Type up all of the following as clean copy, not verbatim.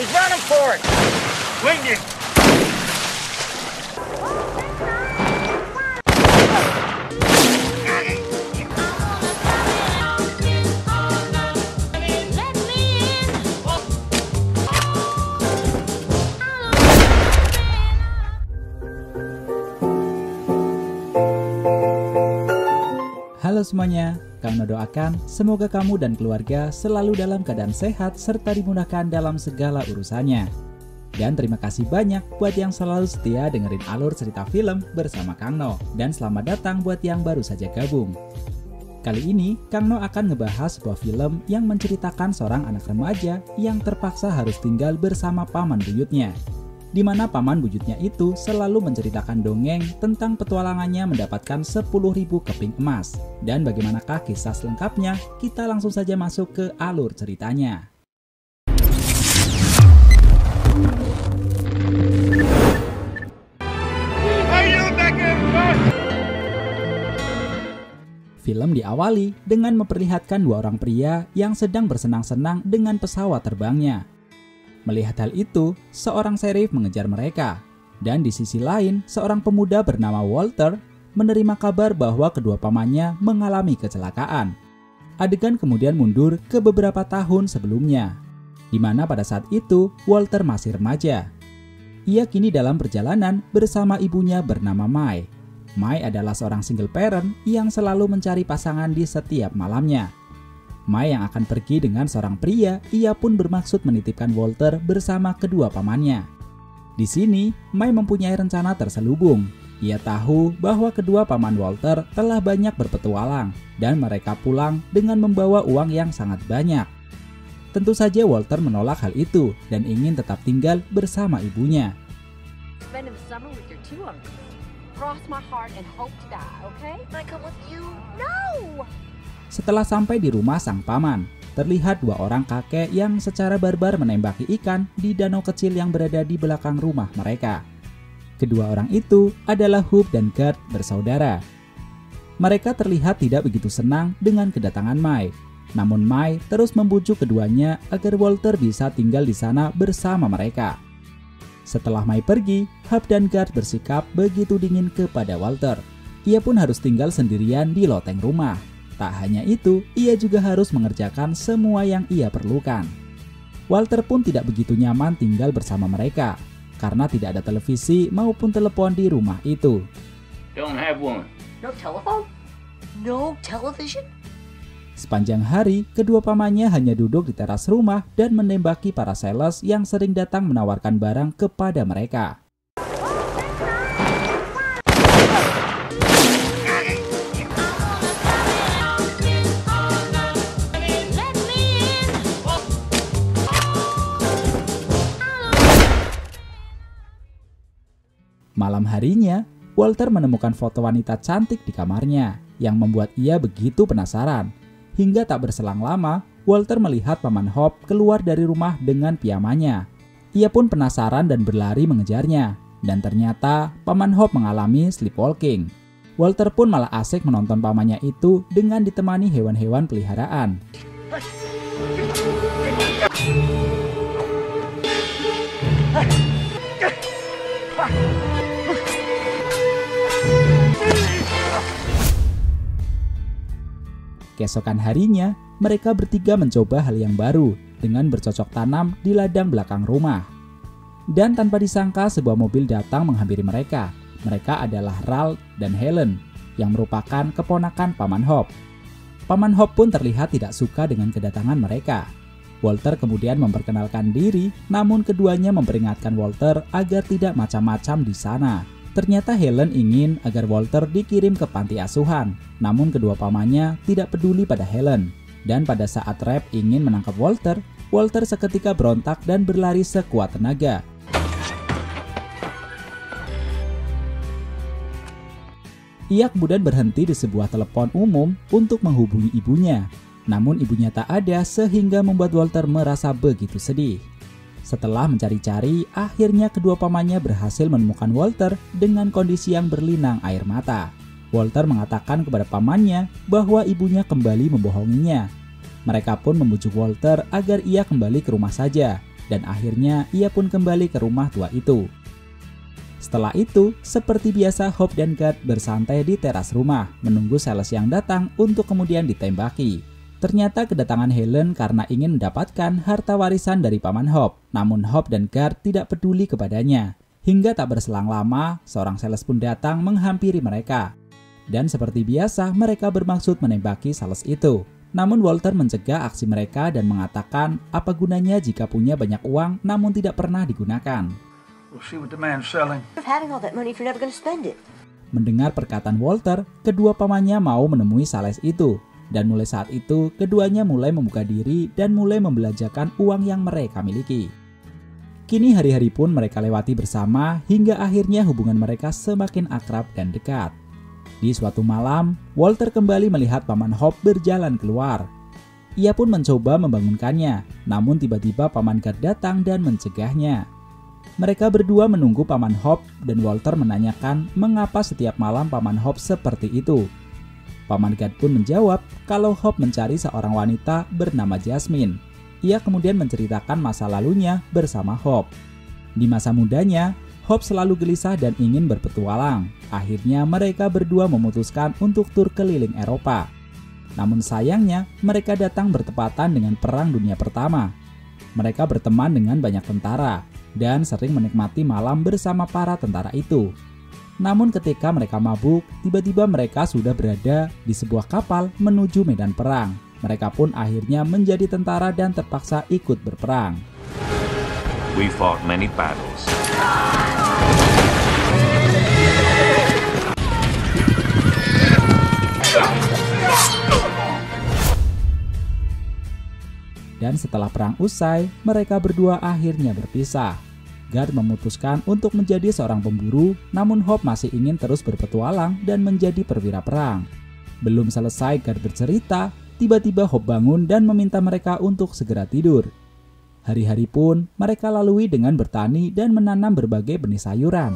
He's running for it. Winged it. Halo semuanya, kami doakan semoga kamu dan keluarga selalu dalam keadaan sehat serta dimudahkan dalam segala urusannya. Dan terima kasih banyak buat yang selalu setia dengerin alur cerita film bersama Kang No. Dan selamat datang buat yang baru saja gabung. Kali ini, Kang No akan ngebahas sebuah film yang menceritakan seorang anak remaja yang terpaksa harus tinggal bersama paman buyutnya. Di mana paman buyutnya itu selalu menceritakan dongeng tentang petualangannya mendapatkan 10.000 keping emas. Dan bagaimanakah kisah selengkapnya? Kita langsung saja masuk ke alur ceritanya. Film diawali dengan memperlihatkan dua orang pria yang sedang bersenang-senang dengan pesawat terbangnya. Melihat hal itu, seorang serif mengejar mereka. Dan di sisi lain, seorang pemuda bernama Walter menerima kabar bahwa kedua pamannya mengalami kecelakaan. Adegan kemudian mundur ke beberapa tahun sebelumnya, di mana pada saat itu Walter masih remaja. Ia kini dalam perjalanan bersama ibunya bernama Mai. Mai adalah seorang single parent yang selalu mencari pasangan di setiap malamnya. Mai yang akan pergi dengan seorang pria, ia pun bermaksud menitipkan Walter bersama kedua pamannya. Di sini, Mai mempunyai rencana terselubung. Ia tahu bahwa kedua paman Walter telah banyak berpetualang dan mereka pulang dengan membawa uang yang sangat banyak. Tentu saja Walter menolak hal itu dan ingin tetap tinggal bersama ibunya. Setelah sampai di rumah sang paman, terlihat dua orang kakek yang secara barbar menembaki ikan di danau kecil yang berada di belakang rumah mereka. Kedua orang itu adalah Hope dan Gert bersaudara. Mereka terlihat tidak begitu senang dengan kedatangan Mai. Namun Mai terus membujuk keduanya agar Walter bisa tinggal di sana bersama mereka. Setelah Mai pergi, Hope dan Gert bersikap begitu dingin kepada Walter. Ia pun harus tinggal sendirian di loteng rumah. Tak hanya itu, ia juga harus mengerjakan semua yang ia perlukan. Walter pun tidak begitu nyaman tinggal bersama mereka, karena tidak ada televisi maupun telepon di rumah itu. Don't have one. No telephone? No television? Sepanjang hari, kedua pamannya hanya duduk di teras rumah dan menembaki para sales yang sering datang menawarkan barang kepada mereka. Malam harinya, Walter menemukan foto wanita cantik di kamarnya yang membuat ia begitu penasaran. Hingga tak berselang lama, Walter melihat paman Hope keluar dari rumah dengan piamanya. Ia pun penasaran dan berlari mengejarnya. Dan ternyata paman Hope mengalami sleepwalking. Walter pun malah asik menonton pamannya itu dengan ditemani hewan-hewan peliharaan. Keesokan harinya, mereka bertiga mencoba hal yang baru dengan bercocok tanam di ladang belakang rumah. Dan tanpa disangka sebuah mobil datang menghampiri mereka. Mereka adalah Ralph dan Helen yang merupakan keponakan paman Hope. Paman Hope pun terlihat tidak suka dengan kedatangan mereka. Walter kemudian memperkenalkan diri, namun keduanya memperingatkan Walter agar tidak macam-macam di sana. Ternyata Helen ingin agar Walter dikirim ke panti asuhan, namun kedua pamannya tidak peduli pada Helen. Dan pada saat Rap ingin menangkap Walter, Walter seketika berontak dan berlari sekuat tenaga. Ia kemudian berhenti di sebuah telepon umum untuk menghubungi ibunya. Namun ibunya tak ada sehingga membuat Walter merasa begitu sedih. Setelah mencari-cari, akhirnya kedua pamannya berhasil menemukan Walter dengan kondisi yang berlinang air mata. Walter mengatakan kepada pamannya bahwa ibunya kembali membohonginya. Mereka pun membujuk Walter agar ia kembali ke rumah saja. dan akhirnya ia pun kembali ke rumah tua itu. Setelah itu, seperti biasa Hope dan Gert bersantai di teras rumah, menunggu sales yang datang untuk kemudian ditembaki. Ternyata kedatangan Helen karena ingin mendapatkan harta warisan dari paman Hope, namun Hope dan Gert tidak peduli kepadanya. Hingga tak berselang lama, seorang sales pun datang menghampiri mereka. Dan seperti biasa, mereka bermaksud menembaki sales itu. Namun Walter mencegah aksi mereka dan mengatakan apa gunanya jika punya banyak uang namun tidak pernah digunakan. We'll see what the man's selling. Of having all that money if you're never going to spend it. Mendengar perkataan Walter, kedua pamannya mau menemui sales itu. Dan mulai saat itu, keduanya mulai membuka diri dan mulai membelanjakan uang yang mereka miliki. Kini hari-hari pun mereka lewati bersama hingga akhirnya hubungan mereka semakin akrab dan dekat. Di suatu malam, Walter kembali melihat paman Hope berjalan keluar. Ia pun mencoba membangunkannya, namun tiba-tiba paman Gert datang dan mencegahnya. Mereka berdua menunggu paman Hope dan Walter menanyakan mengapa setiap malam paman Hope seperti itu. Paman Gert pun menjawab kalau Hope mencari seorang wanita bernama Jasmine. Ia kemudian menceritakan masa lalunya bersama Hope. Di masa mudanya, Hope selalu gelisah dan ingin berpetualang. Akhirnya mereka berdua memutuskan untuk tur keliling Eropa. Namun sayangnya, mereka datang bertepatan dengan Perang Dunia Pertama. Mereka berteman dengan banyak tentara dan sering menikmati malam bersama para tentara itu. Namun ketika mereka mabuk, tiba-tiba mereka sudah berada di sebuah kapal menuju medan perang. Mereka pun akhirnya menjadi tentara dan terpaksa ikut berperang. We fought many battles. Dan setelah perang usai, mereka berdua akhirnya berpisah. Gert memutuskan untuk menjadi seorang pemburu, namun Hope masih ingin terus berpetualang dan menjadi perwira perang. Belum selesai Gert bercerita, tiba-tiba Hope bangun dan meminta mereka untuk segera tidur. Hari-hari pun mereka lalui dengan bertani dan menanam berbagai benih sayuran.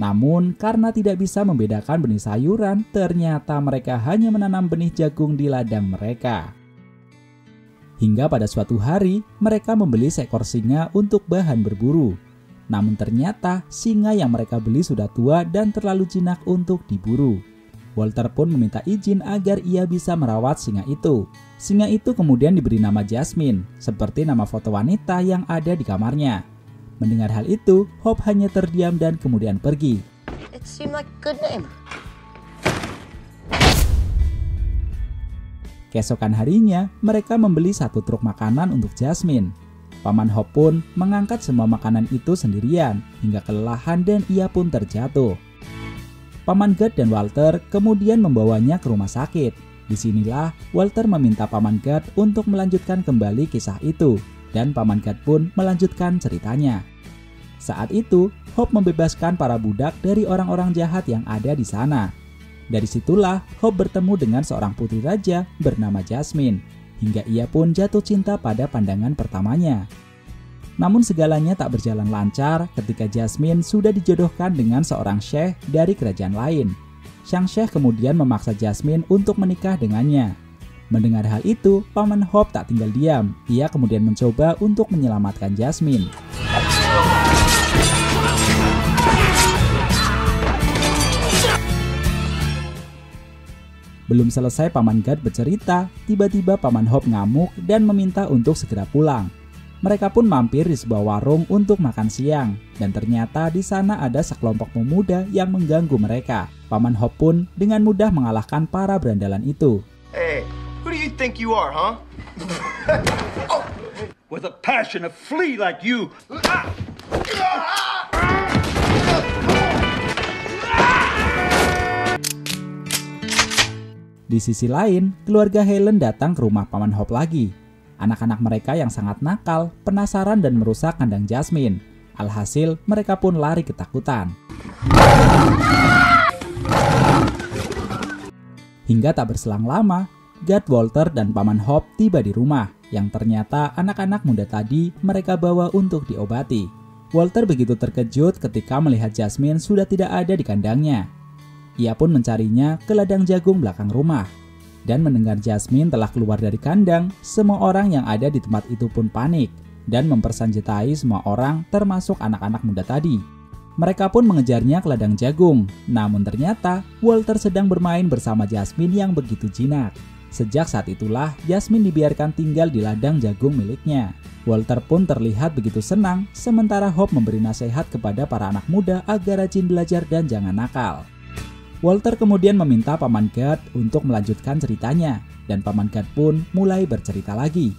Namun, karena tidak bisa membedakan benih sayuran, ternyata mereka hanya menanam benih jagung di ladang mereka. Hingga pada suatu hari, mereka membeli seekor singa untuk bahan berburu. Namun ternyata, singa yang mereka beli sudah tua dan terlalu jinak untuk diburu. Walter pun meminta izin agar ia bisa merawat singa itu. Singa itu kemudian diberi nama Jasmine, seperti nama foto wanita yang ada di kamarnya. Mendengar hal itu, Hope hanya terdiam dan kemudian pergi. It seemed like a good name. Keesokan harinya, mereka membeli satu truk makanan untuk Jasmine. Paman Hope pun mengangkat semua makanan itu sendirian, hingga kelelahan dan ia pun terjatuh. Paman Gert dan Walter kemudian membawanya ke rumah sakit. Disinilah Walter meminta Paman Gert untuk melanjutkan kembali kisah itu, dan Paman Gert pun melanjutkan ceritanya. Saat itu, Hope membebaskan para budak dari orang-orang jahat yang ada di sana. Dari situlah Hope bertemu dengan seorang putri raja bernama Jasmine, hingga ia pun jatuh cinta pada pandangan pertamanya. Namun segalanya tak berjalan lancar ketika Jasmine sudah dijodohkan dengan seorang syekh dari kerajaan lain. Sang syekh kemudian memaksa Jasmine untuk menikah dengannya. Mendengar hal itu, Paman Hope tak tinggal diam. Ia kemudian mencoba untuk menyelamatkan Jasmine. Belum selesai Paman Gert bercerita, tiba-tiba Paman Hope ngamuk dan meminta untuk segera pulang. Mereka pun mampir di sebuah warung untuk makan siang, dan ternyata di sana ada sekelompok pemuda yang mengganggu mereka. Paman Hope pun dengan mudah mengalahkan para berandalan itu. Hey, who do you think you are, huh? With a passion, a flea like you. Di sisi lain, keluarga Helen datang ke rumah Paman Hope lagi. Anak-anak mereka yang sangat nakal, penasaran dan merusak kandang Jasmine. Alhasil, mereka pun lari ketakutan. Hingga tak berselang lama, Gert, Walter, dan Paman Hope tiba di rumah, yang ternyata anak-anak muda tadi mereka bawa untuk diobati. Walter begitu terkejut ketika melihat Jasmine sudah tidak ada di kandangnya. Ia pun mencarinya ke ladang jagung belakang rumah. Dan mendengar Jasmine telah keluar dari kandang, semua orang yang ada di tempat itu pun panik dan mempersenjatai semua orang termasuk anak-anak muda tadi. Mereka pun mengejarnya ke ladang jagung, namun ternyata Walter sedang bermain bersama Jasmine yang begitu jinak. Sejak saat itulah Jasmine dibiarkan tinggal di ladang jagung miliknya. Walter pun terlihat begitu senang, sementara Hope memberi nasihat kepada para anak muda agar rajin belajar dan jangan nakal. Walter kemudian meminta Paman Guard untuk melanjutkan ceritanya, dan Paman Guard pun mulai bercerita lagi.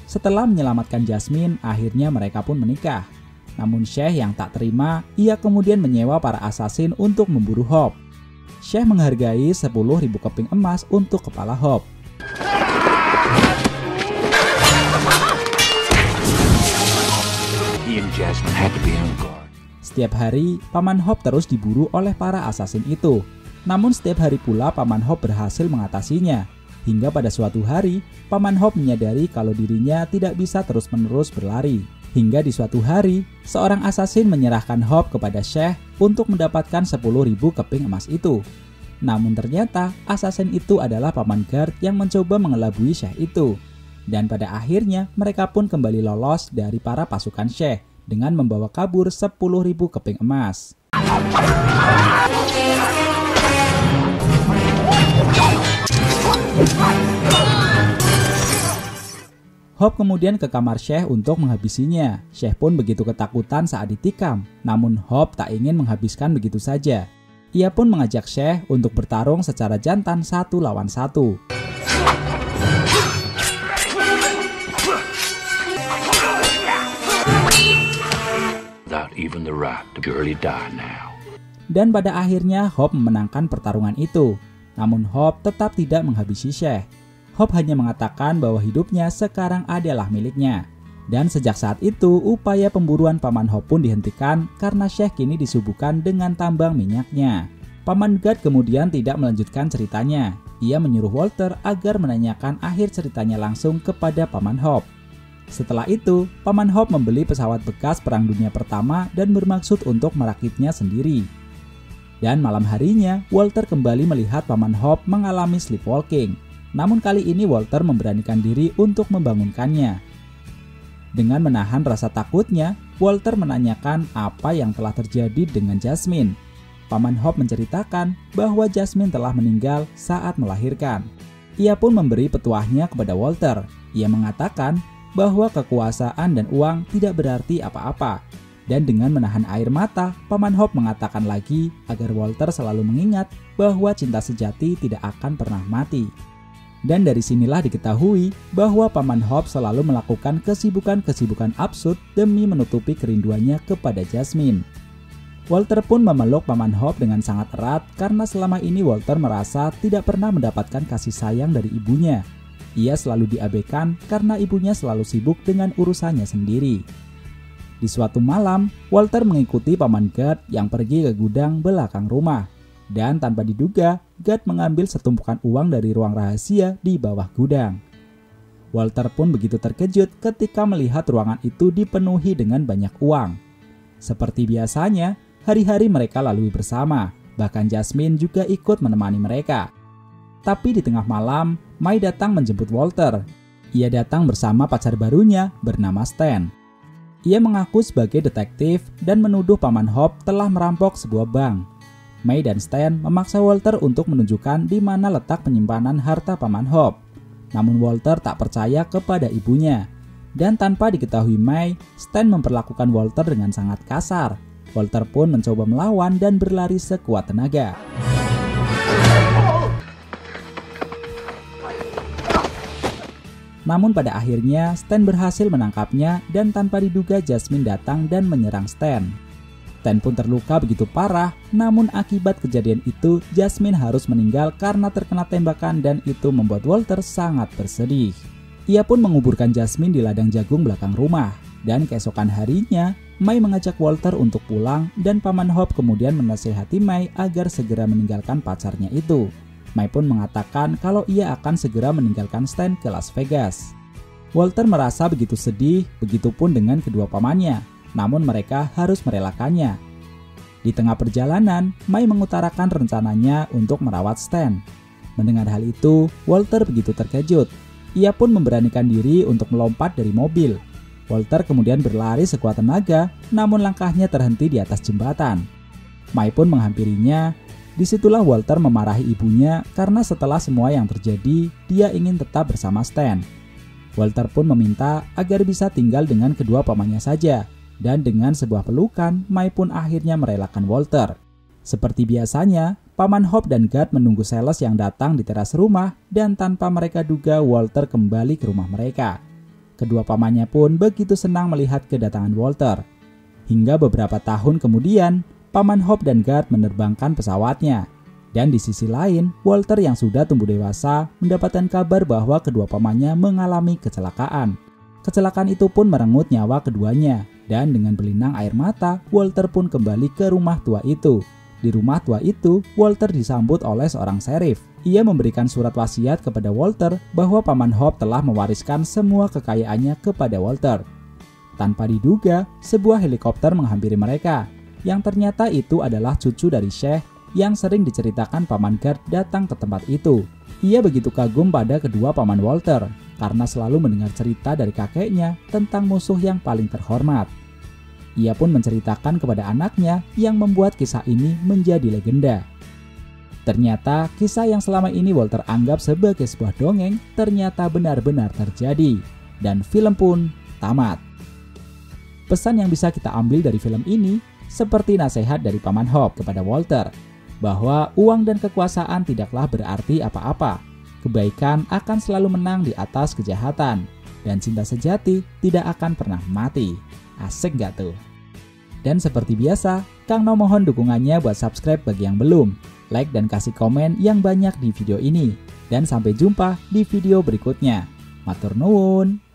Setelah menyelamatkan Jasmine, akhirnya mereka pun menikah. Namun Syekh yang tak terima, ia kemudian menyewa para assassin untuk memburu Hope. Syekh menghargai 10.000 keping emas untuk kepala Hope. He and Jasmine had to be on guard. Setiap hari, Paman Hope terus diburu oleh para assassin itu. Namun setiap hari pula Paman Hope berhasil mengatasinya. Hingga pada suatu hari, Paman Hope menyadari kalau dirinya tidak bisa terus-menerus berlari. Hingga di suatu hari, seorang assassin menyerahkan Hope kepada Syekh untuk mendapatkan 10.000 keping emas itu. Namun ternyata assassin itu adalah Paman Guard yang mencoba mengelabui Syekh itu. Dan pada akhirnya mereka pun kembali lolos dari para pasukan Syekh dengan membawa kabur 10.000 keping emas. Hope kemudian ke kamar Syekh untuk menghabisinya. Syekh pun begitu ketakutan saat ditikam. Namun Hope tak ingin menghabiskan begitu saja. Ia pun mengajak Syekh untuk bertarung secara jantan 1 lawan 1. Even the right to purely die now. Dan pada akhirnya Hope memenangkan pertarungan itu. Namun Hope tetap tidak menghabisi Syekh. Hope hanya mengatakan bahwa hidupnya sekarang adalah miliknya. Dan sejak saat itu upaya pemburuan Paman Hope pun dihentikan karena Syekh kini disuguhkan dengan tambang minyaknya. Paman Guard kemudian tidak melanjutkan ceritanya. Ia menyuruh Walter agar menanyakan akhir ceritanya langsung kepada Paman Hope. Setelah itu, Paman Hope membeli pesawat bekas Perang Dunia Pertama dan bermaksud untuk merakitnya sendiri. Dan malam harinya, Walter kembali melihat Paman Hope mengalami sleepwalking. Namun kali ini Walter memberanikan diri untuk membangunkannya. Dengan menahan rasa takutnya, Walter menanyakan apa yang telah terjadi dengan Jasmine. Paman Hope menceritakan bahwa Jasmine telah meninggal saat melahirkan. Ia pun memberi petuahnya kepada Walter. Ia mengatakan bahwa kekuasaan dan uang tidak berarti apa-apa. Dan dengan menahan air mata, Paman Hope mengatakan lagi agar Walter selalu mengingat bahwa cinta sejati tidak akan pernah mati. Dan dari sinilah diketahui bahwa Paman Hope selalu melakukan kesibukan-kesibukan absurd demi menutupi kerinduannya kepada Jasmine. Walter pun memeluk Paman Hope dengan sangat erat karena selama ini Walter merasa tidak pernah mendapatkan kasih sayang dari ibunya. Ia selalu diabaikan karena ibunya selalu sibuk dengan urusannya sendiri. Di suatu malam, Walter mengikuti Paman Guard yang pergi ke gudang belakang rumah. Dan tanpa diduga, Guard mengambil setumpukan uang dari ruang rahasia di bawah gudang. Walter pun begitu terkejut ketika melihat ruangan itu dipenuhi dengan banyak uang. Seperti biasanya, hari-hari mereka lalui bersama, bahkan Jasmine juga ikut menemani mereka. Tapi di tengah malam, Mai datang menjemput Walter. Ia datang bersama pacar barunya bernama Stan. Ia mengaku sebagai detektif dan menuduh Paman Hope telah merampok sebuah bank. Mai dan Stan memaksa Walter untuk menunjukkan di mana letak penyimpanan harta Paman Hope. Namun Walter tak percaya kepada ibunya. Dan tanpa diketahui Mai, Stan memperlakukan Walter dengan sangat kasar. Walter pun mencoba melawan dan berlari sekuat tenaga. Namun pada akhirnya Stan berhasil menangkapnya dan tanpa diduga Jasmine datang dan menyerang Stan. Stan pun terluka begitu parah, namun akibat kejadian itu Jasmine harus meninggal karena terkena tembakan dan itu membuat Walter sangat bersedih. Ia pun menguburkan Jasmine di ladang jagung belakang rumah dan keesokan harinya Mai mengajak Walter untuk pulang dan Paman Hope kemudian menasihati Mai agar segera meninggalkan pacarnya itu. Mai pun mengatakan kalau ia akan segera meninggalkan Stan ke Las Vegas. Walter merasa begitu sedih, begitupun dengan kedua pamannya, namun mereka harus merelakannya. Di tengah perjalanan, Mai mengutarakan rencananya untuk merawat Stan. Mendengar hal itu, Walter begitu terkejut. Ia pun memberanikan diri untuk melompat dari mobil. Walter kemudian berlari sekuat tenaga, namun langkahnya terhenti di atas jembatan. Mai pun menghampirinya. Disitulah Walter memarahi ibunya karena setelah semua yang terjadi, dia ingin tetap bersama Stan. Walter pun meminta agar bisa tinggal dengan kedua pamannya saja. Dan dengan sebuah pelukan, Mai pun akhirnya merelakan Walter. Seperti biasanya, Paman Hope dan Guard menunggu sales yang datang di teras rumah dan tanpa mereka duga Walter kembali ke rumah mereka. Kedua pamannya pun begitu senang melihat kedatangan Walter. Hingga beberapa tahun kemudian, Paman Hope dan Guard menerbangkan pesawatnya. Dan di sisi lain, Walter yang sudah tumbuh dewasa mendapatkan kabar bahwa kedua pamannya mengalami kecelakaan. Kecelakaan itu pun merenggut nyawa keduanya. Dan dengan berlinang air mata, Walter pun kembali ke rumah tua itu. Di rumah tua itu, Walter disambut oleh seorang sheriff. Ia memberikan surat wasiat kepada Walter bahwa Paman Hope telah mewariskan semua kekayaannya kepada Walter. Tanpa diduga, sebuah helikopter menghampiri mereka, yang ternyata itu adalah cucu dari Sheikh yang sering diceritakan Paman Guard datang ke tempat itu. Ia begitu kagum pada kedua paman Walter, karena selalu mendengar cerita dari kakeknya tentang musuh yang paling terhormat. Ia pun menceritakan kepada anaknya yang membuat kisah ini menjadi legenda. Ternyata kisah yang selama ini Walter anggap sebagai sebuah dongeng ternyata benar-benar terjadi. Dan film pun tamat. Pesan yang bisa kita ambil dari film ini seperti nasihat dari Paman Hope kepada Walter, bahwa uang dan kekuasaan tidaklah berarti apa-apa. Kebaikan akan selalu menang di atas kejahatan. Dan cinta sejati tidak akan pernah mati. Asik gak tuh? Dan seperti biasa, Kang No mohon dukungannya buat subscribe bagi yang belum, like dan kasih komen yang banyak di video ini. Dan sampai jumpa di video berikutnya. Matur nuwun.